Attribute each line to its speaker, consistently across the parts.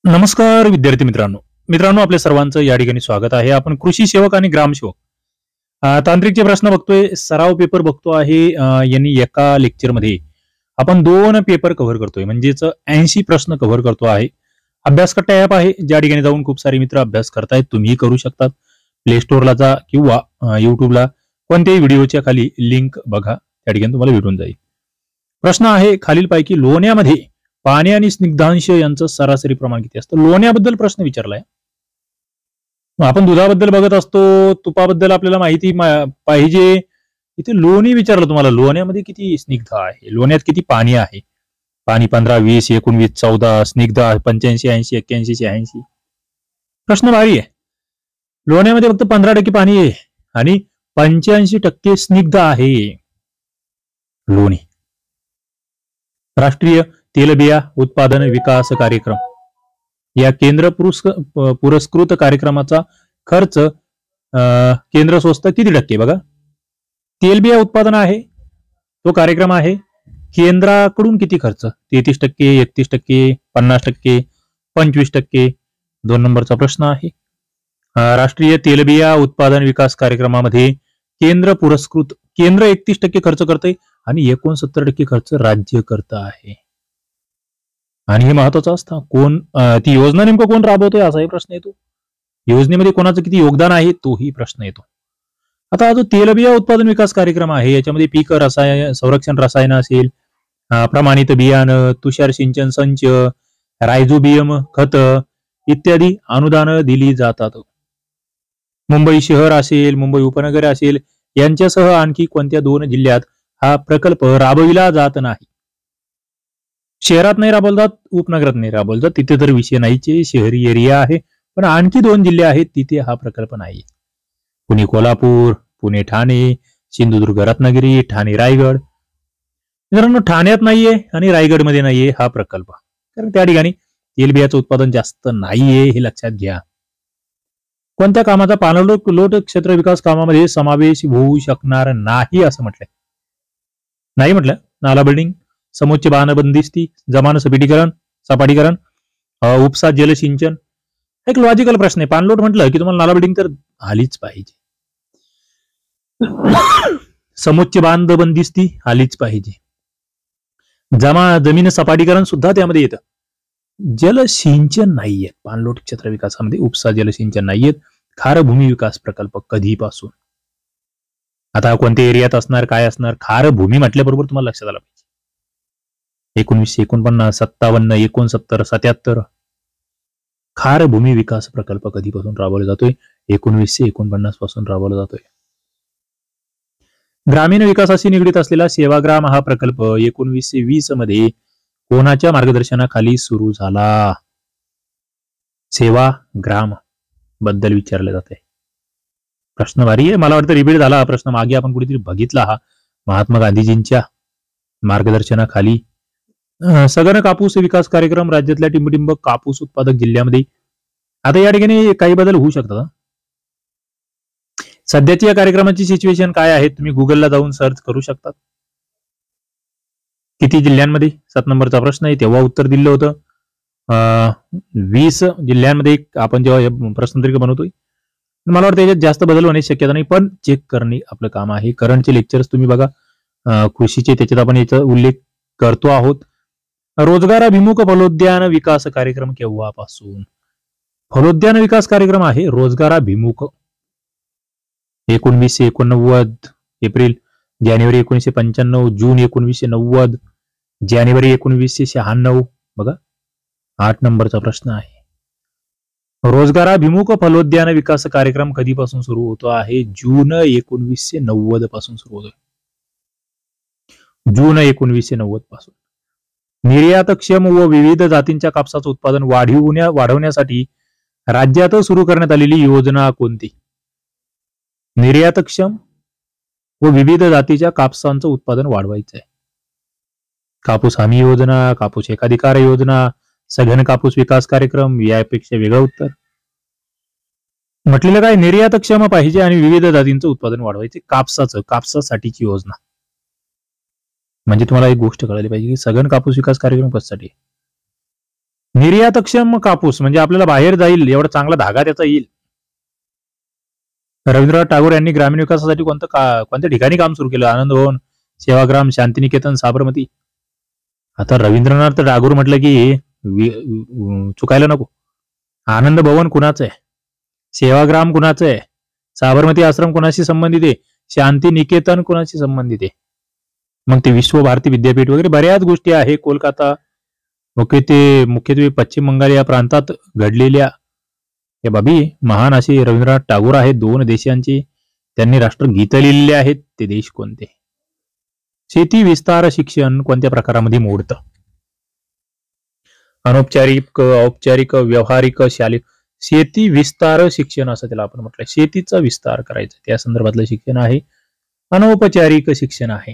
Speaker 1: नमस्कार विद्यार्थी मित्रांनो आपल्या सर्वांचं या ठिकाणी स्वागत आहे. आपण कृषी सेवक आणि ग्रामसेवक तांत्रिकचे प्रश्न बघतोय, सराव पेपर बघतो आहे. यांनी एका लेक्चरमध्ये आपण 2 पेपर कव्हर करतोय, म्हणजेच 80 प्रश्न कव्हर करतो आहे. अभ्यासकट्टा ऍप आहे, ज्या ठिकाणी जाऊन खूप सारे मित्र अभ्यास करतायत. तुम्ही करू शकतात. प्ले स्टोअरला जा किंवा युट्यूबला कोणत्याही व्हिडिओच्या खाली लिंक बघा, त्या ठिकाणी तुम्हाला भेटून जाईल. प्रश्न आहे खालीलपैकी लोण्यामध्ये पाणी आणि स्निग्धांश यांचं सरासरी प्रमाण किती असतं? लोण्याबद्दल प्रश्न विचारलाय. आपण दुधाबद्दल बघत असतो, तुपाबद्दल आपल्याला माहिती पाहिजे. इथे लोणी विचारलं तुम्हाला, लोण्यामध्ये किती स्निग्ध आहे, लोण्यात किती पाणी आहे? पाणी 15, 20, 19, 14, स्निग्ध 85, 80, 81, 86. प्रश्न भारी आहे. लोण्यामध्ये फक्त 15% पाणी आहे आणि 85% स्निग्ध आहे लोणी. राष्ट्रीय तेलबिया उत्पादन विकास कार्यक्रम या केंद्र पुरस्कृत कार्यक्रमाचा खर्च केंद्र स्वस्त किती टक्के? बघा, तेलबिया उत्पादन आहे तो कार्यक्रम आहे, केंद्राकडून किती खर्च? 33%, 31%, 50%, 25%. 2 नंबरचा प्रश्न आहे. राष्ट्रीय तेलबिया उत्पादन विकास कार्यक्रमामध्ये केंद्र 31% खर्च करते आणि 69% खर्च राज्य करत आहे. आणि हे महत्वाचं असतं, ती योजना नेमकं कोण राबवतोय असाही प्रश्न येतो. योजनेमध्ये कोणाचं किती योगदान आहे तोही प्रश्न येतो. आता हा जो तेलबिया उत्पादन विकास कार्यक्रम आहे, याच्यामध्ये पीक संरक्षण रसायन असेल, प्रमाणित बियाणं, तुषार सिंचन संच, रायझोबियम खत इत्यादी अनुदान दिली जातात. मुंबई शहर असेल, मुंबई उपनगर असेल, यांच्यासह आणखी कोणत्या 2 जिल्ह्यात हा प्रकल्प राबविला जात नाही? शहरात नाही राबवला जात, उपनगरात नाही राबवला जात, तिथे तर विषय नाहीचे, शहरी एरिया आहे. पण आणखी 2 जिल्हे आहेत तिथे हा प्रकल्प नाही. पुणे कोल्हापूर, पुणे ठाणे, सिंधुदुर्ग रत्नागिरी, ठाणे रायगड. मित्रांनो, ठाण्यात नाहीये आणि रायगडमध्ये नाहीये हा प्रकल्प, कारण त्या ठिकाणी तेलबियाचं उत्पादन जास्त नाहीये, हे लक्षात घ्या. कोणत्या कामाचा पाणलोट क्षेत्र विकास कामामध्ये समावेश होऊ शकणार नाही असं म्हटलंय? नाही म्हटलं. नाला बिल्डिंग, समोच्च बांध बंदिस्ती, जमान सपाटीकरण, उपसा जलसिंचन. एक लॉजिकल प्रश्न आहे. पाणलोट म्हटलं की तुम्हाला नाला बिल्डिंग तर आलीच पाहिजे, समोच्च बांध बंदिस्ती आलीच पाहिजे, जमीन सपाटीकरण सुद्धा त्यामध्ये येतं. जलसिंचन नाहीये पाणलोट क्षेत्र विकासामध्ये, उपसा जलसिंचन नाहीयेत. खारभूमी विकास प्रकल्प कधीपासून? आता कोणत्या एरियात असणार, काय असणार? खारभूमी म्हटल्याबरोबर तुम्हाला लक्षात आलं पाहिजे. 1949, 57, 69, 77. खारभूमी विकास प्रकल्प कधीपासून राबवला जातोय? 1949 पासून राबवला जातोय. ग्रामीण विकासाशी निगडीत असलेला सेवाग्राम हा प्रकल्प 1920 मध्ये कोणाच्या मार्गदर्शनाखाली सुरू झाला? सेवाग्राम बद्दल विचारले जाते. प्रश्न भारी आहे. मला वाटतं रिपीट झाला हा प्रश्न, मागे आपण कुठेतरी बघितला हा. महात्मा गांधीजींच्या मार्गदर्शनाखाली सघन कापूस विकास कार्यक्रम राज्यातल्या टिंबटिंब कापूस उत्पादक जिल्ह्यामध्ये. आता या ठिकाणी काही बदल होऊ शकतात. सध्याची या कार्यक्रमाची सिच्युएशन काय आहे तुम्ही गुगलला जाऊन सर्च करू शकतात. किती जिल्ह्यांमध्ये? 7 नंबरचा प्रश्न आहे. तेव्हा उत्तर दिलं होतं 20 जिल्ह्यांमध्ये आपण जेव्हा प्रश्नपत्रिका बनवतोय. मला वाटतं याच्यात जास्त बदल होण्याची शक्यता नाही, पण चेक करणे आपलं काम आहे. करंटचे लेक्चर्स तुम्ही बघा, कृषीचे, त्याच्यात आपण याचा उल्लेख करतो आहोत. रोजगाराभिमुख फलोद्यान विकास कार्यक्रम केव्हापासून? फलोद्यान विकास कार्यक्रम आहे रोजगाराभिमुख. 1989 एप्रिल, जानेवारी 1995, जून 1990, जानेवारी 1996. बघा, 8 नंबरचा प्रश्न आहे. रोजगाराभिमुख फलोद्यान विकास कार्यक्रम कधीपासून सुरू होतो आहे? जून 1990 पासून सुरू होतोय. जून 1990 पासून. निर्यातक्षम व विविध जातींच्या कापसाचं उत्पादन वाढवण्यासाठी राज्यात सुरू करण्यात आलेली योजना कोणती? निर्यातक्षम व विविध जातीच्या कापसांचं उत्पादन वाढवायचं आहे. कापूस हमी योजना, कापूस एकाधिकार योजना, सघन कापूस विकास कार्यक्रम, यापेक्षा वेगळं उत्तर. म्हटलेलं काय? निर्यातक्षम पाहिजे आणि विविध जातींचं उत्पादन वाढवायचे, कापसासाठीची योजना. म्हणजे तुम्हाला एक गोष्ट कळाली पाहिजे की सघन कापूस विकास कार्यक्रम कशासाठी? निर्यातक्षम कापूस म्हणजे आपल्याला बाहेर जाईल एवढा चांगला धागा त्याचा येईल. रवींद्रनाथ टागोर यांनी ग्रामीण विकासासाठी कोणत्या ठिकाणी काम सुरू केलं? आनंद भवन, सेवाग्राम, शांतिनिकेतन, साबरमती. आता रवींद्रनाथ टागोर म्हटलं की चुकायला नको. आनंद भवन कुणाचं आहे? सेवाग्राम कुणाचं आहे? साबरमती आश्रम कोणाशी संबंधित आहे? शांती निकेतन कोणाशी संबंधित आहे? मग ते विश्व भारती विद्यापीठ वगैरे बऱ्याच गोष्टी आहे. कोलकाता मुख्यत्वे पश्चिम बंगाल या प्रांतात घडलेल्या या बाबी महान असे रवींद्रनाथ टागोर आहेत. 2 देशांची त्यांनी राष्ट्रगीत लिहिलेले आहेत. ते देश कोणते? शेती विस्तार शिक्षण कोणत्या प्रकारामध्ये मोडतं? अनौपचारिक, औपचारिक, व्यावहारिक, शालेय. शेती विस्तार शिक्षण असं त्याला आपण म्हटलंय. शेतीचा विस्तार करायचा त्या संदर्भातलं शिक्षण आहे. अनौपचारिक शिक्षण आहे.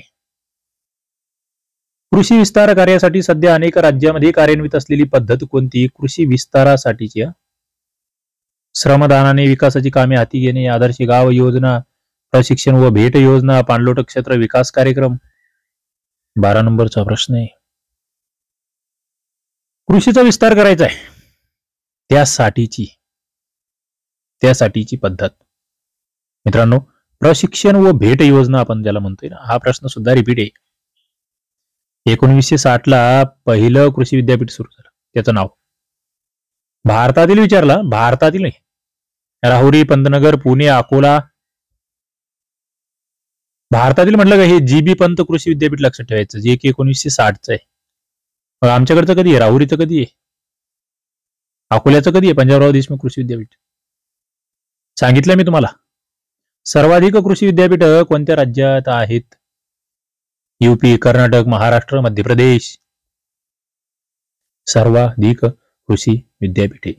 Speaker 1: कृषी विस्तार कार्यासाठी सध्या अनेक राज्यामध्ये कार्यान्वित असलेली पद्धत कोणती? कृषी विस्तारासाठीची श्रमदानाने विकासाची कामे हाती घेणे, आदर्श गाव योजना, प्रशिक्षण व भेट योजना, पाणलोट क्षेत्र विकास कार्यक्रम. 12 नंबरचा प्रश्न आहे. कृषीचा विस्तार करायचा आहे त्यासाठीची पद्धत मित्रांनो प्रशिक्षण व भेट योजना आपण ज्याला म्हणतोय ना, हा प्रश्न सुद्धा रिपीट आहे. 1960 पहिलं कृषी विद्यापीठ सुरू झालं. त्याचं नाव भारतातील विचारला, भारतातील नाही. राहुरी, पंतनगर, पुणे, अकोला. भारतातील म्हटलं का हे जीबी पंत कृषी विद्यापीठ लक्षात ठेवायचं, जे की 1960चं आहे. मग आमच्याकडचं कधी आहे? राहुरीचं कधी आहे? अकोल्याचं कधी आहे? पंजाबराव देशमुख कृषी विद्यापीठ. सांगितलं मी तुम्हाला. सर्वाधिक कृषी विद्यापीठ कोणत्या राज्यात आहेत? यूपी, कर्नाटक, महाराष्ट्र, मध्य प्रदेश. सर्वाधिक कृषी विद्यापीठे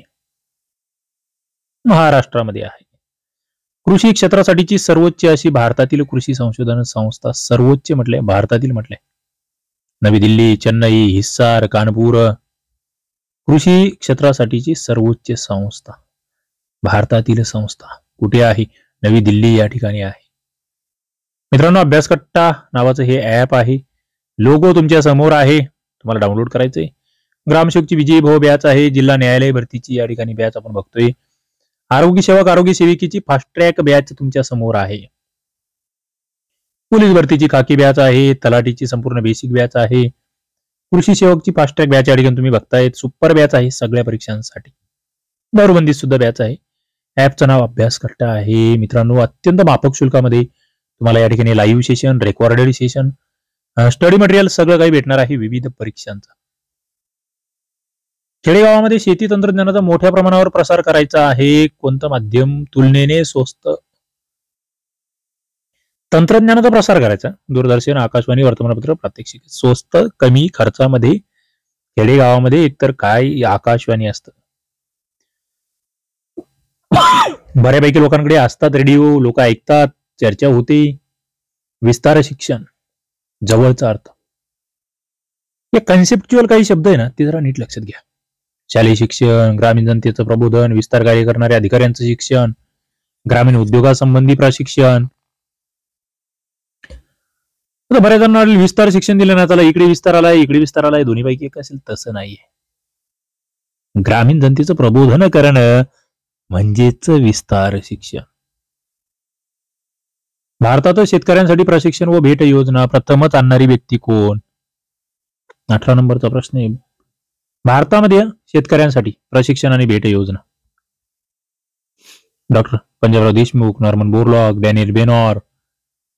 Speaker 1: महाराष्ट्रामध्ये आहे. कृषी क्षेत्रासाठीची सर्वोच्च अशी भारतातील कृषी संशोधन संस्था, सर्वोच्च म्हटलंय, भारतातील म्हटलंय. नवी दिल्ली, चेन्नई, हिसार, कानपूर. कृषी क्षेत्रासाठीची सर्वोच्च संस्था भारतातील संस्था कुठे आहे? नवी दिल्ली या ठिकाणी आहे. मित्रांनो अभ्यासकट्टा नावाचं हे ऍप आहे. लोगो तुमच्या समोर आहे, तुम्हाला डाउनलोड करायचंय. ग्रामसेवकची विजयी भाऊ बॅच आहे. जिल्हा न्यायालय भरतीची या ठिकाणी बॅच आपण बघतोय. आरोग्य सेवक आरोग्य सेविकेची फास्ट ट्रॅक बॅच तुमच्या समोर आहे. पोलीस भरतीची खाकी बॅच आहे. तलाठीची संपूर्ण बेसिक बॅच आहे. कृषी सेवकची फास्ट ट्रॅक बॅच या ठिकाणी तुम्ही बघताय. सुपर बॅच आहे सगळ्या परीक्षांसाठी. दारूबंदी सुद्धा बॅच आहे. ऍपचं नाव अभ्यासकट्टा आहे. मित्रांनो अत्यंत माफक शुल्कामध्ये तुम्हाला या ठिकाणी live session, recorded session, study material सगळं काही भेटणार आहे विविध परीक्षांचा. खेडेगावामध्ये शेती तंत्रज्ञानाचा मोठ्या प्रमाणावर प्रसार करायचा आहे. कोणतं माध्यम तुलनेने स्वस्त? तंत्रज्ञानाचा प्रसार करायचा. दूरदर्शन, आकाशवाणी, वर्तमानपत्र, प्रात्यक्षिक. स्वस्त कमी खर्चामध्ये खेडेगावामध्ये एकतर काय आकाशवाणी असतं. बऱ्यापैकी लोकांकडे असतात रेडिओ, लोक ऐकतात, चर्चा होते. विस्तार शिक्षण जवळचा अर्थ. हे कन्सेप्च्युअल काही शब्द आहे ना ते जरा नीट लक्षात घ्या. शालेय शिक्षण, ग्रामीण जनतेचं प्रबोधन, विस्तार कार्य करणाऱ्या अधिकाऱ्यांचं शिक्षण, ग्रामीण उद्योगासंबंधी प्रशिक्षण. बऱ्याच जणांना विस्तार शिक्षण दिलं ना, त्याला इकडे विस्तार आलाय, इकडे विस्तार आलाय, दोन्ही पैकी एक असेल. तसं नाहीये. ग्रामीण जनतेचं प्रबोधन करणं म्हणजेच विस्तार शिक्षण. भारतात शेतकऱ्यांसाठी प्रशिक्षण व भेट योजना प्रथमच आणणारी व्यक्ती कोण? 18 नंबरचा प्रश्न आहे. भारतामध्ये शेतकऱ्यांसाठी प्रशिक्षण आणि भेट योजना doctor Panjabrao Deshmukh, Norman Borlaug, Daniel Benor,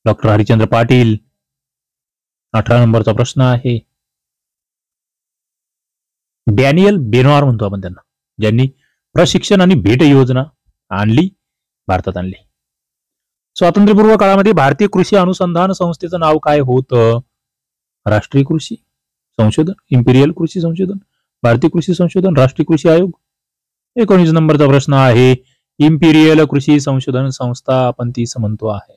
Speaker 1: doctor Harichandra Patil. 18 नंबरचा प्रश्न आहे. डॅनियल बेनॉर म्हणतो आपण त्यांना, ज्यांनी प्रशिक्षण आणि भेट योजना भारतात आणली. स्वातंत्र्यपूर्व काळामध्ये भारतीय कृषी अनुसंधान संस्थेचं नाव काय होतं? राष्ट्रीय कृषी संशोधन, इम्पिरियल कृषी संशोधन, भारतीय कृषी संशोधन, राष्ट्रीय कृषी आयोग. 19 नंबरचा प्रश्न आहे. इम्पिरियल कृषी संशोधन संस्था आपण तीच म्हणतो आहे.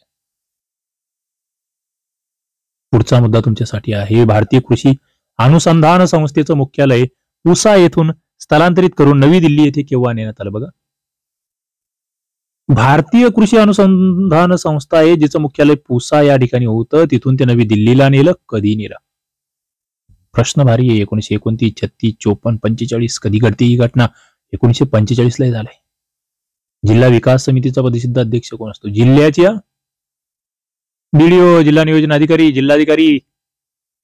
Speaker 1: पुढचा मुद्दा तुमच्यासाठी आहे. भारतीय कृषी अनुसंधान संस्थेचं मुख्यालय पुसा येथून स्थलांतरित करून नवी दिल्ली येथे केव्हा नेण्यात आलं? बघा, भारतीय कृषी अनुसंधान संस्था आहे जिचं मुख्यालय पुसा या ठिकाणी होतं. तिथून ते नवी दिल्लीला नेलं. कधी नेलं? प्रश्न भारी आहे. 1929, 36, 54, 45 कधी घडते ही घटना? 1945 ला झालाय. जिल्हा विकास समितीचा पदसिद्ध अध्यक्ष कोण असतो? जिल्ह्याच्या बीडीओ, जिल्हा नियोजन अधिकारी, जिल्हाधिकारी,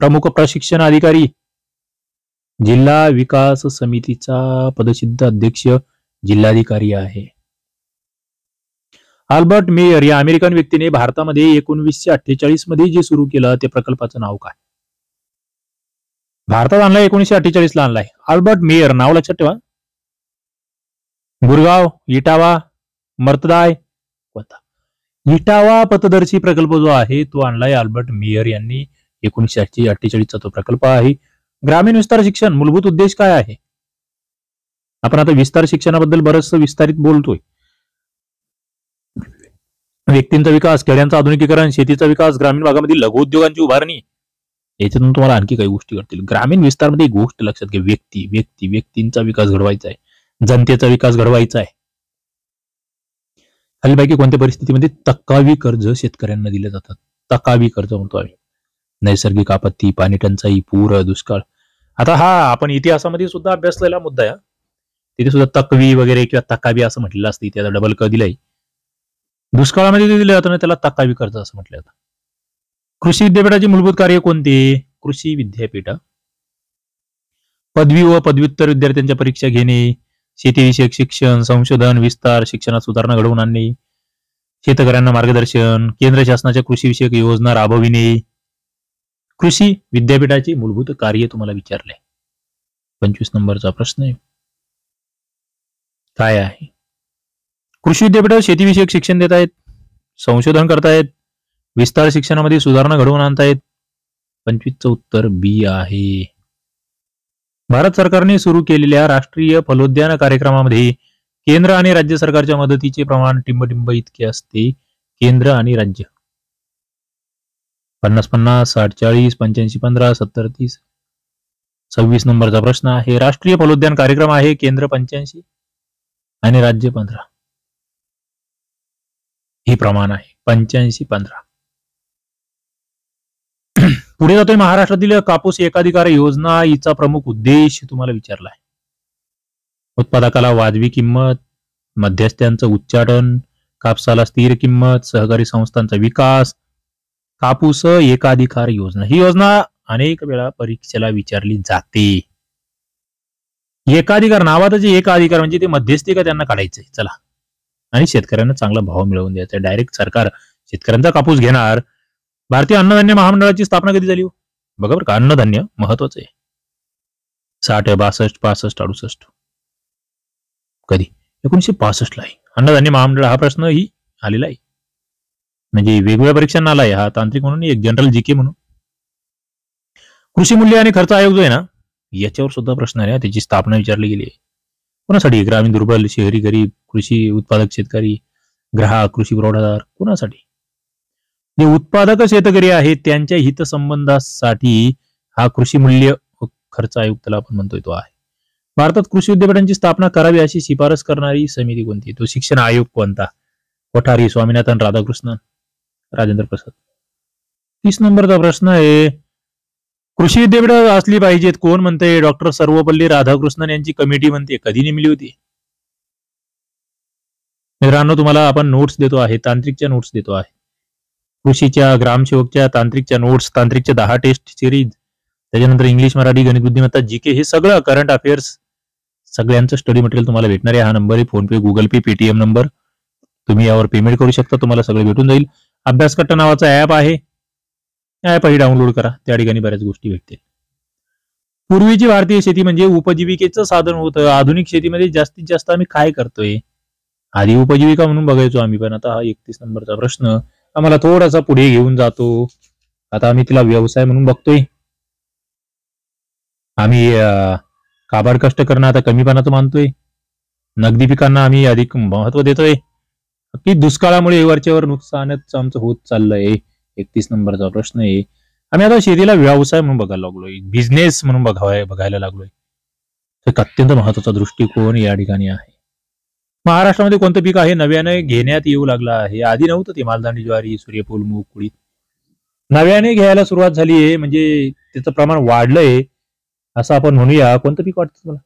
Speaker 1: प्रमुख प्रशिक्षण अधिकारी. जिल्हा विकास समितीचा पदसिद्ध अध्यक्ष जिल्हाधिकारी आहे. अल्बर्ट मेयर या अमेरिकन व्यक्तीने भारतामध्ये 1948 मध्ये जे सुरू केलं ते प्रकल्पाचं नाव काय? भारतात आणलाय 1948 ला आणलाय. अल्बर्ट मेयर नाव लक्षात ठेवा. गुरगाव, इटावा, मर्तदाय कोणता? इटावा पथदर्शी प्रकल्प जो आहे तो आणलाय अल्बर्ट मेयर यांनी. 1948 चा तो प्रकल्प आहे. ग्रामीण विस्तार शिक्षण मूलभूत उद्देश काय आहे? आपण आता विस्तार शिक्षणाबद्दल बरंच विस्तारित बोलतोय. व्यक्तींचा विकास, खेड्यांचं आधुनिकीकरण, शेतीचा विकास, ग्रामीण भागामधील लघु उद्योगांची उभारणी. याच्यातून तुम्हाला आणखी काही गोष्टी घडतील. ग्रामीण विस्तारमध्ये एक गोष्ट लक्षात घ्या, व्यक्तींचा विकास घडवायचा आहे, जनतेचा विकास घडवायचा आहे. खालीलपैकी कोणत्या परिस्थितीमध्ये तकावी कर्ज शेतकऱ्यांना दिले जातात? तकावी कर्ज म्हणतो आम्ही. नैसर्गिक आपत्ती, पाणी टंचाई, पूर, दुष्काळ. आता हा आपण इतिहासामध्ये सुद्धा अभ्यासलेला मुद्दा आहे. तिथे सुद्धा तकवी वगैरे किंवा तकावी असं म्हटलेलं असतं. त्याचा डबल क दिलाय. दुष्काळामध्ये दिलं जातं ना त्याला तकावी कर्ज असं म्हटलं जातं. कृषी विद्यापीठाची मूलभूत कार्य कोणते? कृषी विद्यापीठ पदवी व पदव्युत्तर विद्यार्थ्यांच्या परीक्षा घेणे, शेतीविषयक शिक्षण, संशोधन, विस्तार, शिक्षणात सुधारणा घडवून आणणे, शेतकऱ्यांना मार्गदर्शन, केंद्र शासनाच्या कृषी विषयक योजना राबविणे. कृषी विद्यापीठाची मूलभूत कार्य तुम्हाला विचारले. 25 नंबरचा प्रश्न आहे. काय आहे? कृषी विद्यापीठात शेतीविषयक शिक्षण देत आहेत, संशोधन करतायत, विस्तार शिक्षणामध्ये सुधारणा घडवून आणतायत. 25चं उत्तर बी आहे. भारत सरकारने सुरू केलेल्या राष्ट्रीय फलोद्यान कार्यक्रमामध्ये केंद्र आणि राज्य सरकारच्या मदतीचे प्रमाण टिंबटिंब इतके असते. केंद्र आणि राज्य 50-50, 60-40, 85-15, 70-30. 26 नंबरचा प्रश्न आहे. राष्ट्रीय फलोद्यान कार्यक्रम आहे केंद्र 85 आणि राज्य 15. हे प्रमाण आहे 85-15. पुढे जातोय. महाराष्ट्रातील कापूस एकाधिकार योजना हिचा प्रमुख उद्देश तुम्हाला विचारला आहे. उत्पादकाला वाजवी किंमत, मध्यस्थ्यांचं उच्चाटन, कापसाला स्थिर किंमत, सहकारी संस्थांचा विकास, कापूस एकाधिकार योजना. ही योजना अनेक वेळा परीक्षेला विचारली जाते. एकाधिकार नावातच एकाधिकार म्हणजे ते मध्यस्थी का त्यांना काढायचंय. चला, आणि शेतकऱ्यांना चांगला भाव मिळवून द्यायचा. डायरेक्ट सरकार शेतकऱ्यांचा कापूस घेणार. भारतीय अन्नधान्य महामंडळाची स्थापना कधी झाली? बघा बरं का, अन्नधान्य महत्वाचं आहे. 60, 62, 65, 68. कधी? 1965 ला आहे अन्नधान्य महामंडळ. हा प्रश्न ही आलेला आहे, म्हणजे वेगवेगळ्या परीक्षांना आलाय हा. तांत्रिक म्हणून, एक जनरल जीके म्हणून. कृषी मूल्य आणि खर्च आयोग जो आहे ना, याच्यावर सुद्धा प्रश्न आहे. त्याची स्थापना विचारली गेली आहे. कोणासाठी? ग्रामीण दुर्बल, शहरी गरीब, कृषी उत्पादक शेतकरी, ग्राहक, कृषी पुरवठादार, कोणासाठी? जे उत्पादक शेतकरी आहेत त्यांच्या हितसंबंधासाठी हा कृषी मूल्य खर्च आयोग त्याला आपण म्हणतोय तो आहे. भारतात कृषी विद्यापीठांची स्थापना करावी अशी शिफारस करणारी समिती कोणती? तो शिक्षण आयोग कोणता? कोठारी, स्वामीनाथन, राधाकृष्णन, राजेंद्र प्रसाद. 30 नंबरचा प्रश्न आहे. कृषी विद्यापीठ असली पाहिजेत कोण म्हणते? डॉक्टर सर्वपल्ली राधाकृष्णन यांची कमिटी म्हणते. कधी नेमली होती? मित्रांनो, तुम्हाला आपण नोट्स देतो आहे, तांत्रिकच्या नोट्स देतो आहे. कृषीच्या, ग्रामसेवकच्या, तांत्रिकच्या नोट्स, तांत्रिकच्या 10 टेस्ट सिरीज, त्याच्यानंतर इंग्लिश, मराठी, गणित, बुद्धिमत्ता, जीके, हे सगळं करंट अफेअर्स सगळ्यांचं स्टडी मटेरियल तुम्हाला भेटणार आहे. हा नंबर आहे फोन पे, गुगल पे, पेटीएम नंबर. तुम्ही यावर पेमेंट करू शकता, तुम्हाला सगळं भेटून जाईल. अभ्यासकट्टा नावाचा ऍप आहे, ऍपही डाउनलोड करा. त्या ठिकाणी बऱ्याच गोष्टी भेटतील. पूर्वीची भारतीय शेती म्हणजे उपजीविकेचं साधन होतं. आधुनिक शेतीमध्ये जास्तीत जास्त आम्ही काय करतोय? आधी उपजीविका म्हणून बघायचो आम्ही, पण आता हा 31 नंबरचा प्रश्न आम्हाला थोडासा पुढे घेऊन जातो. आता आम्ही तिला व्यवसाय म्हणून बघतोय. आम्ही काबाड कष्ट करणं आता कमीपणाचं मानतोय. नगदी पिकांना आम्ही अधिक महत्व देतोय. की दुष्काळामुळे वरच्यावर नुकसानच आमचं होत चाललंय. 31 नंबरचा प्रश्न आहे. आम्ही आता शेतीला व्यवसाय म्हणून बघायला लागलोय, बिझनेस म्हणून बघायला लागलोय. एक अत्यंत महत्वाचा दृष्टिकोन या ठिकाणी आहे. महाराष्ट्रामध्ये कोणतं पीक आहे नव्याने घेण्यात येऊ लागलं आहे? आधी नव्हतं ते. मालदाणी, ज्वारी, सूर्यफूल, मूग, कुळीथ नव्याने घ्यायला सुरुवात झाली आहे, म्हणजे त्याचं प्रमाण वाढलंय. असं आपण म्हणूया. कोणतं पीक वाटतं तुम्हाला?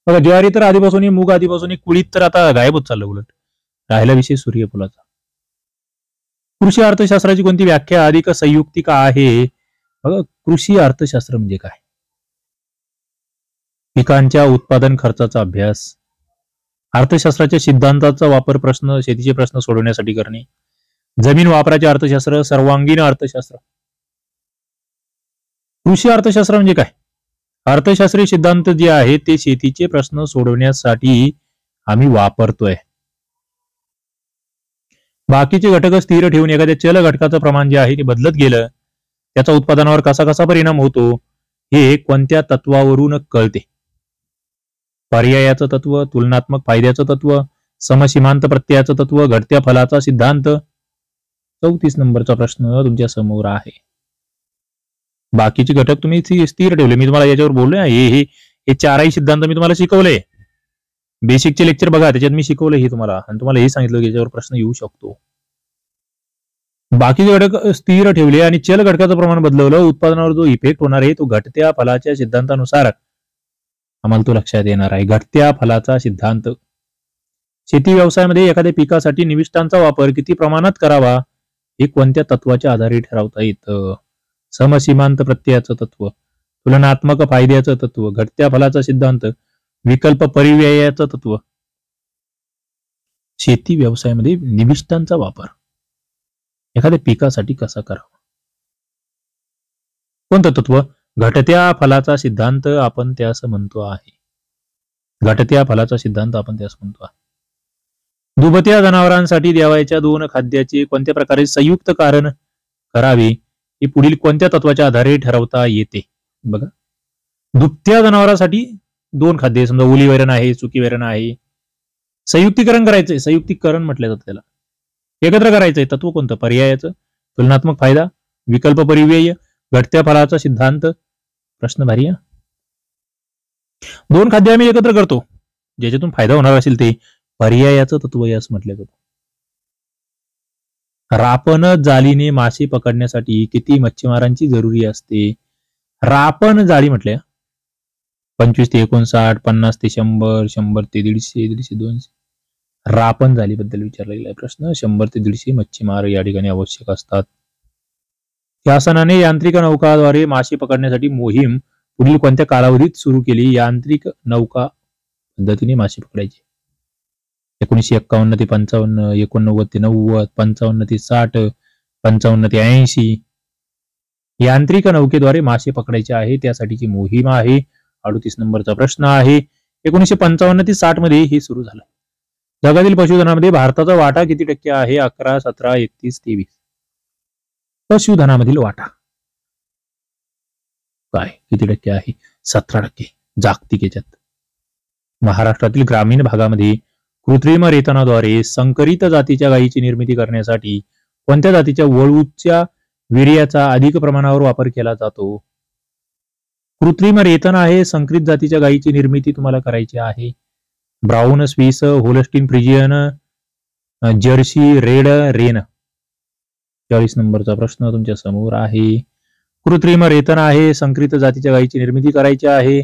Speaker 1: बघा, ज्वारी तर आधीपासून, मूग आधीपासून, कुळीत तर आता गायब होत चाललं. उलट राहिला विषय सूर्यफुलाचा. कृषी अर्थशास्त्राची कोणती व्याख्या अधिक संयुक्तिक आहे? बघा, कृषी अर्थशास्त्र म्हणजे काय? पिकांच्या उत्पादन खर्चाचा अभ्यास, अर्थशास्त्राच्या सिद्धांताचा वापर शेतीचे प्रश्न सोडवण्यासाठी करणे, जमीन वापराचे अर्थशास्त्र, सर्वांगीण अर्थशास्त्र. कृषी अर्थशास्त्र म्हणजे काय? अर्थशास्त्रीय सिद्धांत जे आहे ते शेतीचे प्रश्न सोडवण्यासाठी आम्ही वापरतोय. बाकीचे घटक स्थिर ठेवून एखाद्या चल घटकाचं प्रमाण जे आहे ते बदलत गेलं, त्याचा उत्पादनावर कसा कसा परिणाम होतो हे कोणत्या तत्वावरून कळते? पर्यायाचं तत्व, तुलनात्मक फायद्याचं तत्व, समसीमांत प्रत्ययाचं तत्व, घटत्या फलाचा सिद्धांत. 34 नंबरचा प्रश्न तुमच्या समोर आहे. बाकीचे घटक तुम्ही स्थिर ठेवले. मी तुम्हाला याच्यावर बोललोय, हे चारही सिद्धांत मी तुम्हाला शिकवले. बेसिकचे लेक्चर बघा, त्याच्यात मी शिकवलं हे तुम्हाला, आणि तुम्हाला हे सांगितलं की याच्यावर प्रश्न येऊ शकतो. बाकीचे घटक स्थिर ठेवले आणि चल घटकाचं प्रमाण बदलवलं, उत्पादनावर जो इफेक्ट होणार आहे तो घटत्या फलाच्या सिद्धांतानुसार आम्हाला तो लक्षात येणार आहे. घटत्या फलाचा सिद्धांत. शेती व्यवसायामध्ये एखाद्या पिकासाठी निविष्ठांचा वापर किती प्रमाणात करावा हे कोणत्या तत्वाच्या आधारे ठरवता येतं? समसीमांत प्रत्ययाचं तत्व, तुलनात्मक फायद्याचं तत्व, घटत्या फलाचा सिद्धांत, विकल्प परिव्ययाचं तत्व. शेती व्यवसायामध्ये निविष्ठांचा वापर एखाद्या पिकासाठी कसा करावा? कोणतं तत्व? घटत्या फलाचा सिद्धांत आपण त्यास म्हणतो आहे. घटत्या फलाचा सिद्धांत आपण त्यास म्हणतो आहे. दुभत्या जनावरांसाठी द्यावयाच्या 2 खाद्याचे कोणत्या प्रकारे संयुक्त कारण करावे हे पुढील कोणत्या तत्वाच्या आधारे ठरवता येते? बघा, दुभत्या जनावरांसाठी 2 खाद्य, समजा ओली वैरण आहे, सुकी वैरण आहे, संयुक्तीकरण करायचंय. संयुक्तीकरण म्हटलं जातं त्याला. एकत्र करायचंय. तत्व कोणतं? पर्यायाचं, तुलनात्मक फायदा, विकल्प परिव्यय, घटत्या फलाचा सिद्धांत. प्रश्न भारी आहे. 2 खाद्य आम्ही एकत्र करतो, ज्याच्यातून फायदा होणार असेल ते पर्यायाचं तत्व यास म्हटलं जातं. रापण जाळीने मासे पकडण्यासाठी किती मच्छीमारांची जरुरी असते? रापण जाळी म्हटल्या 25 ते 59, 50 ते 100, 100 ते 150, 150 200. रापण जाळीबद्दल विचारला गेलाय प्रश्न. 100 ते 150 मच्छीमार या ठिकाणी आवश्यक असतात. शासनाने यांत्रिक नौकाद्वारे मासे पकडण्यासाठी मोहीम पुढील कोणत्या कालावधीत सुरू केली? यांत्रिक नौका पद्धतीने मासे पकडायचे. 1951 ते 55, 89 ते 90, 55 ते 60, 55 ते 80. यांत्रिक नौकेद्वारे मासे पकडायचे आहे, त्यासाठीची मोहीम आहे. 38 नंबरचा प्रश्न आहे. 1955 ते 60 मध्ये हे सुरू झालं. जगातील पशुधनामध्ये भारताचा वाटा किती टक्के आहे? 11, 17, 31, 23. पशुधनामधील वाटा काय किती टक्के आहे? 17% जागतिक याच्यात. महाराष्ट्रातील ग्रामीण भागामध्ये कृत्रिम रेतनाद्वारे संकरित जातीच्या गायीची निर्मिती करण्यासाठी कोणत्या जातीच्या वळूच्या वीर्याचा अधिक प्रमाणावर वापर केला जातो? कृत्रिम रेतन आहे. संकरित जातीच्या गायीची निर्मिती तुम्हाला करायची आहे. Brown, Swiss, Holstein Friesian, Jersey, red, रेन. 40 नंबरचा प्रश्न तुमच्या समोर आहे. कृत्रिम रेतन आहे. संकरित जातीच्या गायीची निर्मिती करायची आहे.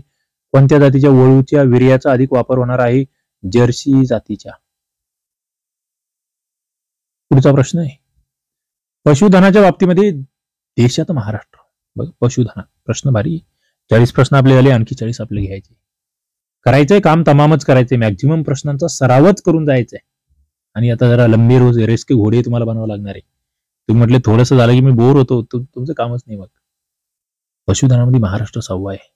Speaker 1: कोणत्या जातीच्या वळूच्या वीर्याचा अधिक वापर होणार आहे? जर्सी जातीच्या. पुढचा प्रश्न आहे पशुधनाच्या बाबतीमध्ये देशात महाराष्ट्र. बघ, पशुधन प्रश्न भारी. 40 प्रश्न आपले झाले, आणखी 40 आपले घ्यायचे. करायचंय काम तमामच करायचंय. मॅक्झिमम प्रश्नांचा सरावच करून जायचंय. आणि आता जरा लंबे रोज रेस के घोडे तुम्हाला बनवावं लागणार आहे. तुम्ही म्हटले थोडंसं झालं की मी बोर होतो, तुमचं कामच नाही. मग पशुधनामध्ये महाराष्ट्र 6वा आहे.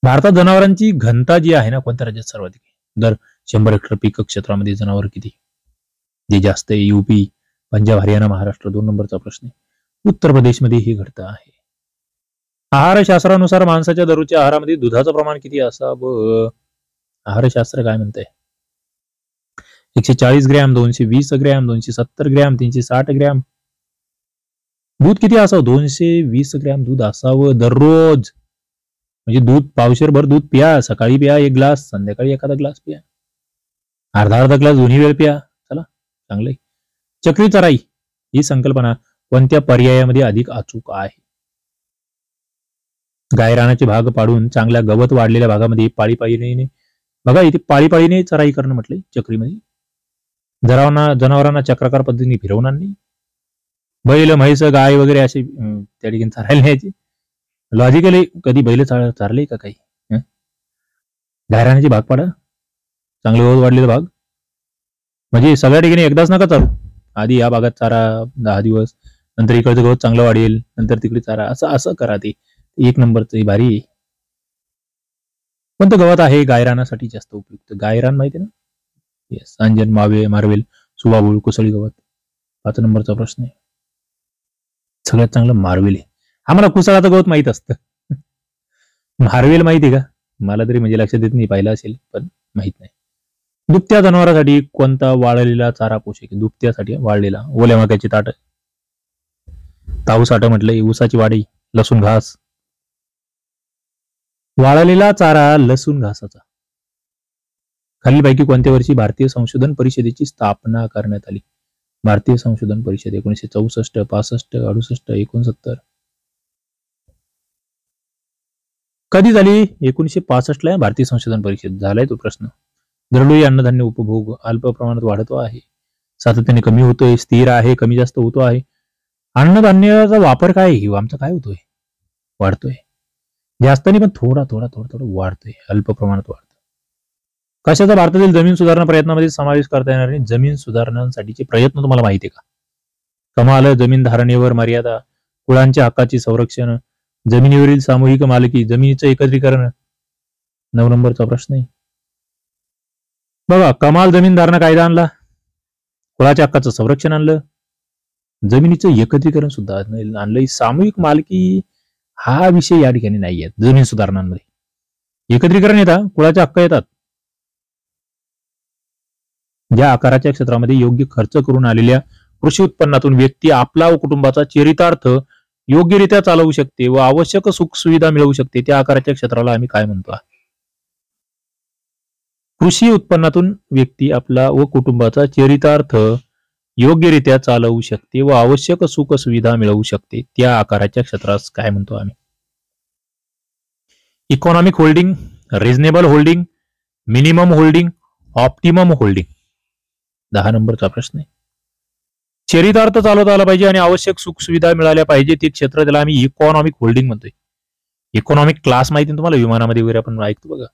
Speaker 1: भारतात जनावरांची घनता जी आहे ना, कोणत्या राज्यात सर्वाधिक आहे? दर 100 हेक्टर पीक क्षेत्रामध्ये जनावर किती जे जास्त आहे? यूपी, पंजाब, हरियाणा, महाराष्ट्र. 2 नंबरचा प्रश्न आहे. उत्तर प्रदेशमध्ये ही घटता आहे. आहारशास्त्रानुसार माणसाच्या दररोजच्या आहारामध्ये दुधाचं प्रमाण किती असावं? आहारशास्त्र काय म्हणतंय? 140 ग्रॅम, 220 ग्रॅम, 270 ग्रॅम, 360 ग्रॅम. दूध किती असावं? 220 ग्रॅम दूध असावं दररोज. म्हणजे दूध पावशेरभर दूध प्या. सकाळी प्या 1 ग्लास, संध्याकाळी एखादा ग्लास प्या. अर्धा ग्लास दोन्ही वेळ प्या. चला, चांगलंय. चक्री चराई ही संकल्पना कोणत्या पर्यायामध्ये अधिक अचूक आहे? गायरानाचे भाग पाडून चांगल्या गवत वाढलेल्या भागामध्ये पाळीपाळीने, बघा इथे पाळीपाळीने चराई करणं म्हटलंय चक्रीमध्ये. जनावरांना चक्राकार पद्धतीने फिरवणार नाही. बैल, म्हैस, गाय वगैरे असे त्या ठिकाणी चारायला न्यायचे. लॉजिकली कधी बैल चारले का काही? गायरानाचे भाग पाडा, चांगले गवत वाढलेला भाग, म्हणजे सगळ्या ठिकाणी एकदाच नका चालू. आधी या भागात चारा 10 दिवस, नंतर इकडचं गवत चांगलं वाढेल, नंतर तिकडे चारा, असं असं करा. ते एक नंबरचं भारी आहे. कोणतं गवत आहे गायरानासाठी जास्त उपयुक्त? गायरान माहिती ना? येस, अंजन, मार्वेल, सुवाबूळ, कुसळी गवत. 5 नंबरचा प्रश्न आहे. सगळ्यात चांगलं मार्वेल आहे. आम्हाला कुसळाचं गवत माहित असतं. मार्वेल माहिती आहे का? मला तरी म्हणजे लक्षात येत नाही, पाहिलं असेल पण माहित नाही. दुभत्या जनावरांसाठी कोणता वाळलेला चारा पोषक आहे? दुभत्यासाठी वाळलेला, ओल्या मक्याची ताट, ताऊस आट म्हटलंय, ऊसाची वाडी, लसूण घास. वाळलेला चारा लसूण घासाचा. खालीलपैकी कोणत्या वर्षी भारतीय संशोधन परिषदेची स्थापना करण्यात आली? भारतीय संशोधन परिषद 1964, 65, 68, 69. कधी झाली? 1965 ला भारतीय संशोधन परिषद. झालाय तो प्रश्न. दरडोई अन्नधान्य उपभोग अल्प प्रमाणात वाढतो आहे, सातत्याने कमी होतोय, स्थिर आहे, कमी जास्त होतो आहे. अन्नधान्याचा वापर काय आमचा काय होतोय? वाढतोय. जास्त नाही पण थोडा वाढतोय, अल्प प्रमाणात वाढतो. कशाचा भारतातील जमीन सुधारणा प्रयत्नामध्ये समावेश करता येणार नाही? जमीन सुधारणांसाठीचे प्रयत्न तुम्हाला माहिती आहे का? कमाल, जमीन धारणेवर मर्यादा, कुळांच्या हक्काचे संरक्षण, जमिनीवरील सामूहिक मालकी, जमिनीचं एकत्रीकरण. 9 नंबरचा प्रश्न आहे. बघा, कमाल जमीन धारणा कायदा आणला, कुळाच्या हक्काचं संरक्षण आणलं, जमिनीचं एकत्रीकरण सुद्धा आणलंय. सामूहिक मालकी हा विषय या ठिकाणी नाहीये जमीन सुधारणांमध्ये. एकत्रीकरण येतात, कुळाच्या हक्क येतात. ज्या आकाराच्या क्षेत्रामध्ये योग्य खर्च करून आलेल्या कृषी उत्पन्नातून व्यक्ती आपला व कुटुंबाचा चरितार्थ योग्यरित्या चालवू शकते व आवश्यक सुख सुविधा मिळवू शकते, त्या आकाराच्या क्षेत्राला आम्ही काय म्हणतो? कृषी उत्पन्नातून व्यक्ती आपला व कुटुंबाचा चरितार्थ योग्यरित्या चालवू शकते व आवश्यक सुख सुविधा मिळवू शकते, त्या आकाराच्या क्षेत्रास काय म्हणतो आम्ही? Economic holding, reasonable holding, minimum holding, optimum holding. 10 नंबरचा प्रश्न आहे. चरितार्थ चालवता आला पाहिजे आणि आवश्यक सुख सुविधा मिळाल्या पाहिजे, ते क्षेत्र त्याला आम्ही इकॉनॉमिक होल्डिंग म्हणतोय. इकॉनॉमिक क्लास माहिती तुम्हाला, विमानामध्ये वगैरे आपण ऐकतो बघा.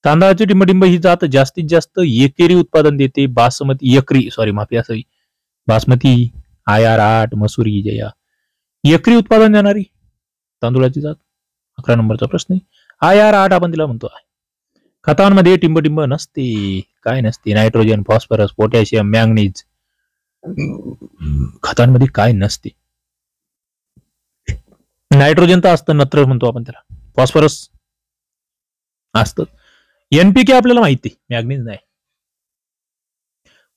Speaker 1: तांदळाची टिंबटिंब ही जात जास्तीत जास्त एकेरी उत्पादन देते. बासमती, IR8, मसुरी, जया. एकरी उत्पादन देणारी तांदूळाची जात. 11 नंबरचा प्रश्न आहे. IR8 आपण तिला म्हणतो. खतांमध्ये टिंबटिंब नसते. काय नसते? Nitrogen, phosphorus, potassium, manganese. खतांमध्ये काय नसते? नायट्रोजन तर असतं, नत्र म्हणतो आपण त्याला, फॉस्फरस असतं. NPK आपल्याला माहिती, मॅग्नीज नाही.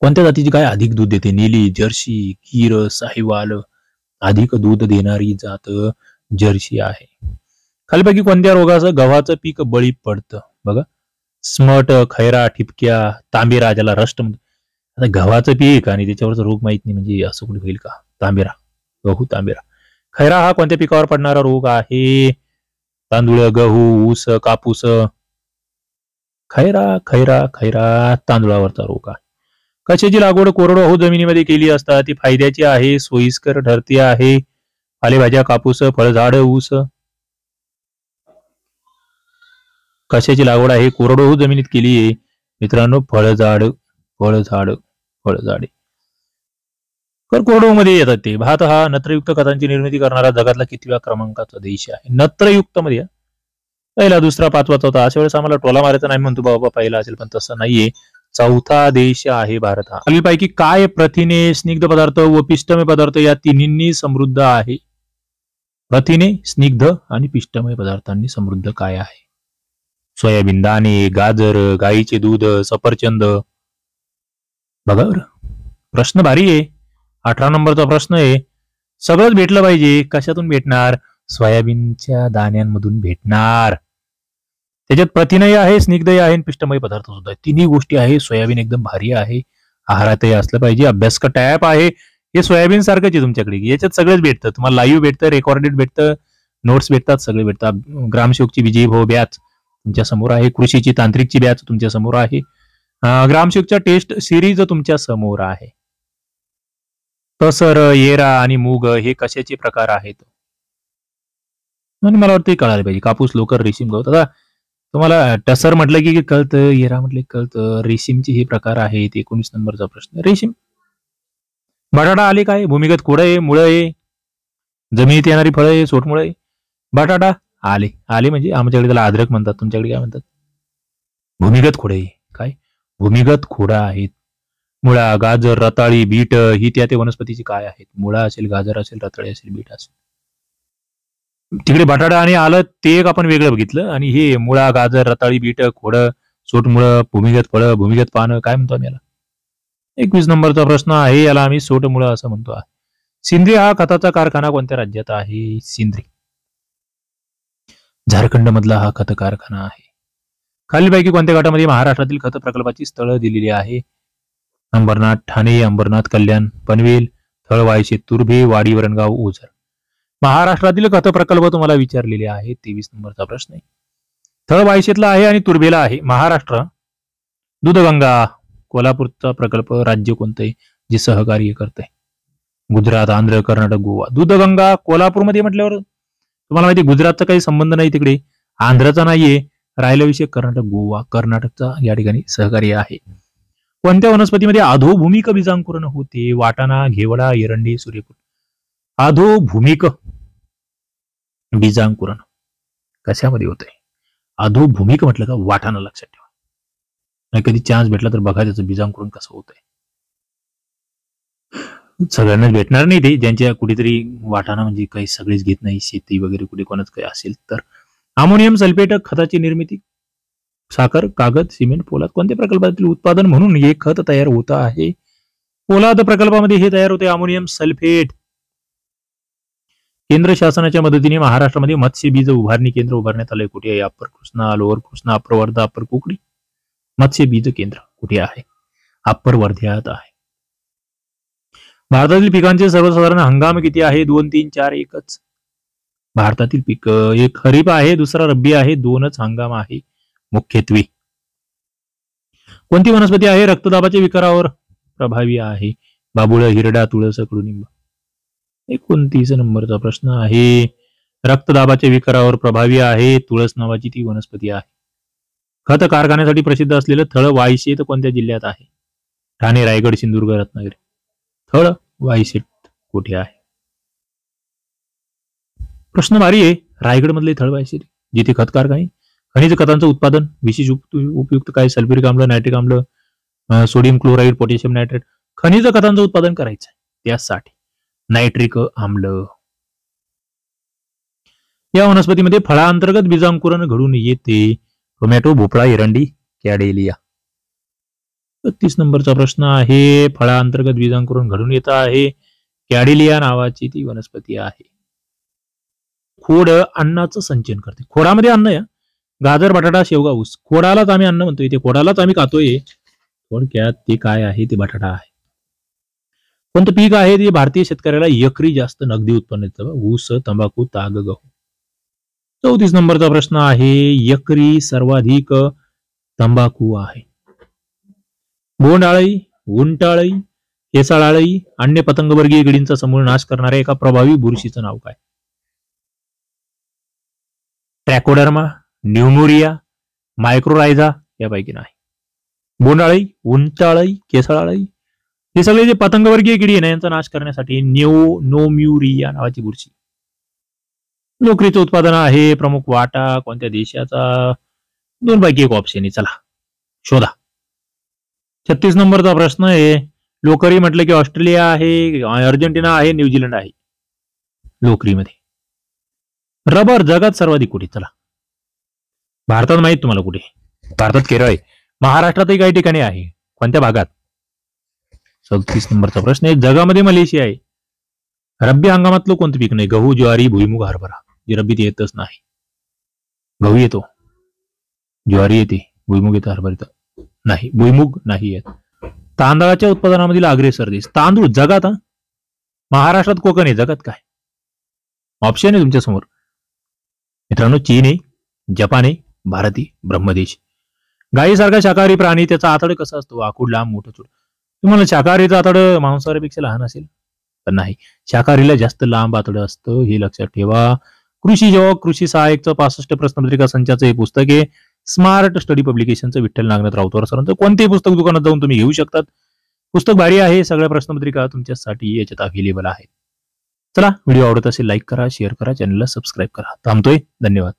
Speaker 1: कोणत्या जातीची गाय अधिक दूध देते? नीली, जर्सी, गीर, साहिवाल. अधिक दूध देणारी जात जर्सी आहे. खालीपैकी कोणत्या रोगाचं गव्हाचं पीक बळी पडतं? बघा, स्मट, खैरा, ठिपक्या, तांबेरा, ज्याला रस्ट म्हणतो. आता गव्हाचं पीक आणि त्याच्यावरचा रोग माहित नाही म्हणजे असं कुठे होईल का? तांबेरा, गहू तांबेरा. खैरा हा कोणत्या पिकावर पडणारा रोग आहे? तांदूळ, गहू, ऊस, कापूस. खैरा तांदुळावरचा रोग आहे. कशाची लागवड कोरडवाहू जमिनीमध्ये केली असता ती फायद्याची आहे, सोयीस्कर ठरते आहे? पालेभाज्या, कापूस, फळझाड, ऊस. कशाची लागवड आहे कोरडवाहू जमिनीत केली आहे मित्रांनो? फळझाड. कोरडवाहू मध्ये येतात ते. भारत हा नत्रयुक्त खतांची निर्मिती करणारा जगातला कितव्या क्रमांकाचा देश आहे? नत्रयुक्त मध्ये पहिला, दुसरा, 5वा, 4था. अशा वेळेस आम्हाला टोला मारायचा नाही, म्हणतो बाबा पहिला असेल, पण तसं नाहीये. 4था देश आहे भारत हा. खालीलपैकी काय प्रथिने, स्निग्ध पदार्थ व पिष्टमय पदार्थ या तिन्हींनी समृद्ध आहे? प्रथिने, स्निग्ध आणि पिष्टमय पदार्थांनी समृद्ध काय आहे? सोयाबीन, दाणे, गाजर, गाईचे दूध, सफरचंद. बघा बरं, प्रश्न भारी आहे. 18 नंबरचा प्रश्न आहे. सगळंच भेटलं पाहिजे. कशातून भेटणार? सोयाबीनच्या दाण्यांमधून भेटणार. त्याच्यात प्रथिनही आहे, स्निग्धही आहे, पिष्टमय पदार्थ सुद्धा आहे. तिन्ही गोष्टी आहे. सोयाबीन एकदम भारी आहे, आहारातही असलं पाहिजे. अभ्यास का टॅप आहे, हे सोयाबीन सारखंच आहे तुमच्याकडे. याच्यात सगळंच भेटतं तुम्हाला. लाईव्ह भेटतं, रेकॉर्डेड भेटतं, नोट्स भेटतात, सगळे भेटतात. ग्रामसेवकची विजयी भाऊ बॅच तुमच्या समोर आहे. कृषीची तांत्रिकची बॅच तुमच्या समोर आहे. ग्रामसेवकच्या टेस्ट सिरीज तुमच्या समोर आहे. तसर, येरा आणि मूग हे कशाचे प्रकार आहेत? आणि मला वाटतं कळायला पाहिजे. कापूस, लोकर, रेशीम, गवत. आता तुम्हाला टसर म्हटलं की कळतं, येरा म्हटलं की कळतं. रेशीमचे हे प्रकार आहेत. 19 नंबरचा प्रश्न रेशीम. बटाटा आले काय? भूमिगत खोड आहे, मुळं आहे, जमिनीत येणारी फळं आहे, सोटमुळं आहे. बटाटा आले. आले म्हणजे आमच्याकडे त्याला अद्रक म्हणतात, तुमच्याकडे काय म्हणतात? भूमिगत खोड आहे. काय? भूमिगत खोडा आहेत. मुळा, गाजर, रताळी, बीट ही त्या वनस्पतीची काय आहेत? मुळा असेल, गाजर असेल, रताळी असेल, बीट असेल. तिकडे बटाटा आणि आलं ते एक आपण वेगळं बघितलं, आणि हे मुळा, गाजर, रताळी, बीट, खोड, सोटमुळं, भूमिगत फळं, भूमिगत पानं काय म्हणतो आम्ही याला? 21 नंबरचा प्रश्न आहे. याला आम्ही सोटमुळं असं म्हणतो. सिंद्री हा खताचा कारखाना कोणत्या राज्यात आहे? सिंद्री झारखंड मधला हा खत कारखाना आहे. खालीलपैकी कोणत्या गटामध्ये महाराष्ट्रातील खत प्रकल्पाची स्थळं दिलेली आहे? अंबरनाथ, ठाणे, अंबरनाथ, कल्याण, पनवेल, थळवायशे, तुर्भे, वाडी, वरणगाव, ओझर. महाराष्ट्रातील खत प्रकल्प तुम्हाला विचारलेले आहे. 23 नंबरचा प्रश्न आहे. थळवायशेतला आहे आणि तुर्भेला आहे. महाराष्ट्र. दूधगंगा कोल्हापूरचा प्रकल्प राज्य कोणतं आहे जे सहकार्य करते? गुजरात, आंध्र, कर्नाटक, गोवा. दूधगंगा कोल्हापूरमध्ये म्हटल्यावर तुम्हाला माहिती गुजरातचा काही संबंध नाही, तिकडे आंध्रचा नाहीये. राहिला विषय कर्नाटक, गोवा. कर्नाटकचा या ठिकाणी सहकार्य आहे. कोणत्या वनस्पतीमध्ये अधोभूमिक बीजांकुरण होते? वाटाणा, घेवडा, एरंडी, सूर्यफूल. अधोभूमिक बीजांकुरण कशामध्ये होतंय? अधोभूमिक म्हटलं का वाटाणा लक्षात ठेवा. नाही कधी चान्स भेटला तर बघा त्याचं बीजांकुरण कसं होतंय. सगळ्यांनाच भेटणार नाही ते, ज्यांच्या कुठेतरी वाटाणा म्हणजे काही सगळेच घेत नाही, शेती वगैरे कुठे कोणाच काही असेल तर. अमोनियम सल्फेट खताची निर्मिती. साखर, कागद, सिमेंट, पोलाद कोणत्या प्रकल्पातील उत्पादन म्हणून हे खत तयार होत आहे? पोलाद प्रकल्पामध्ये हे तयार होते अमोनियम सल्फेट. केंद्र शासनाच्या मदतीने महाराष्ट्रामध्ये मत्स्य बीज उभारणी केंद्र उभारण्यात आलंय. कुठे आहे? Upper Krishna, lower Krishna, upper Wardha, upper Kukadi. मत्स्य बीज केंद्र कुठे आहे? अप्पर वर्ध्यात आहे. भारतातील पिकांचे सर्वसाधारण हंगाम किती आहे? 2, 3, 4, एकच. भारतातील पीक एक खरीप आहे, दुसरा रब्बी आहे, 2च हंगाम आहे मुख्यत्वे. कोणती वनस्पती आहे रक्तदाबाच्या विकारावर प्रभावी आहे? बाबुळ, हिरडा, तुळस, कडुनिंब. 29 नंबरचा प्रश्न आहे. रक्तदाबाच्या विकारावर प्रभावी आहे तुळस नावाची ती वनस्पती आहे. खत कारखान्यासाठी प्रसिद्ध असलेलं थळ वायशेत कोणत्या जिल्ह्यात आहे? ठाणे, रायगड, सिंधुदुर्ग, रत्नागिरी. थळ वायशेत कुठे आहे? प्रश्न भारी आहे. रायगड मधले थळ वायशेत जिथे खत कारखाने. खनिज खतांचं उत्पादन. विशेष उपयुक्त काय? सल्फ्युरिक आम्ल, नायट्रिक आम्ल, सोडियम क्लोराईड, पोटॅशियम नायट्रेट. खनिज खतांचं उत्पादन करायचं आहे त्यासाठी नायट्रिक आम्ल. या वनस्पतीमध्ये फळांतर्गत बीजांकुरण घडून येते. टोमॅटो, भोपळा, एरंडी, कॅडेलिया. 32 नंबरचा प्रश्न आहे. फळांतर्गत बीजांकुरण घडून येत आहे. कॅडेलिया नावाची ती वनस्पती आहे. खोड अन्नाचं संचयन करते. खोडामध्ये अन्न आहे. गाजर, बटाटा, शेवगा, ऊस. खोडालाच आम्ही अन्न म्हणतोय, ते खोडालाच आम्ही खातोय. थोडक्यात ते काय आहे? ते बटाटा आहे. कोणतं पीक आहे ते भारतीय शेतकऱ्याला एकरी जास्त नगदी उत्पन्न देतं? ऊस, तंबाखू, ताग, गहू. 34 नंबरचा प्रश्न आहे. एकरी सर्वाधिक तंबाखू आहे. बोंडआळी, उंटाळी, केसाळाळी, अन्य पतंगवर्गीय किडींचा समूळ नाश करणाऱ्या एका प्रभावी बुरशीचं नाव काय? ट्रॅकोडर्मा, न्यूमोरिया, मायक्रोरायझा यापैकी नाही. बोंडआळी, उंटाळी, केसाळाळी हे सगळे जे पतंगवर्गीय किडी आहे ना यांचा नाश करण्यासाठी नोम्युरिया नावाची बुरशी. लोकरीचं उत्पादन आहे. प्रमुख वाटा कोणत्या देशाचा? 2 पैकी एक ऑप्शन आहे. चला शोधा. 36 नंबरचा प्रश्न आहे. लोकरी म्हटलं की ऑस्ट्रेलिया आहे, अर्जेंटिना आहे, न्यूझीलंड आहे. लोकरीमध्ये. रबर जगात सर्वाधिक कुठे? चला भारतात माहित तुम्हाला कुठे? भारतात केरळ आहे. महाराष्ट्रातही काही ठिकाणी आहे. कोणत्या भागात? 37 नंबरचा प्रश्न आहे. जगामध्ये मलेशिया आहे. रब्बी हंगामातलं कोणतं पीक नाही? गहू, ज्वारी, भुईमुग, हरभरा. जे रब्बीत येतच नाही. गहू येतो, ज्वारी येते, भुईमुग येतं, हरभरा येतं नाही. भुईमुग नाही येत. तांदळाच्या उत्पादनामधील अग्रेसर देश. तांदूळ जगात महाराष्ट्रात कोकण आहे. जगात काय? ऑप्शन आहे तुमच्या समोर. मित्रांनो, चीन आहे, जपान आहे, भारत आहे, ब्रह्मदेश. गायीसारखा शाकाहारी प्राणी, त्याचा आतड कसा असतो? आखूड, लांब, मोठं, छोटं. तुम्हाला शाकाहारीचं आतड मांसाहारीपेक्षा लहान असेल, पण नाही, शाकाहारीला जास्त लांब आतड असतं, हे लक्षात ठेवा. कृषी जेव्हा कृषी सहाय्यकचं 65 प्रश्नपत्रिका संचाचं हे पुस्तक आहे, स्मार्ट स्टडी पब्लिकेशनचं, विठ्ठल नागनाथ राऊतवार सरांचं. कोणतेही पुस्तक दुकानात जाऊन तुम्ही घेऊ शकतात. पुस्तक भारी आहे. सगळ्या प्रश्नपत्रिका तुमच्यासाठी याच्यात अवेलेबल आहेत. चला, व्हिडिओ आवडत असेल लाईक करा, शेअर करा, चॅनलला सबस्क्राईब करा. थांबतोय. धन्यवाद.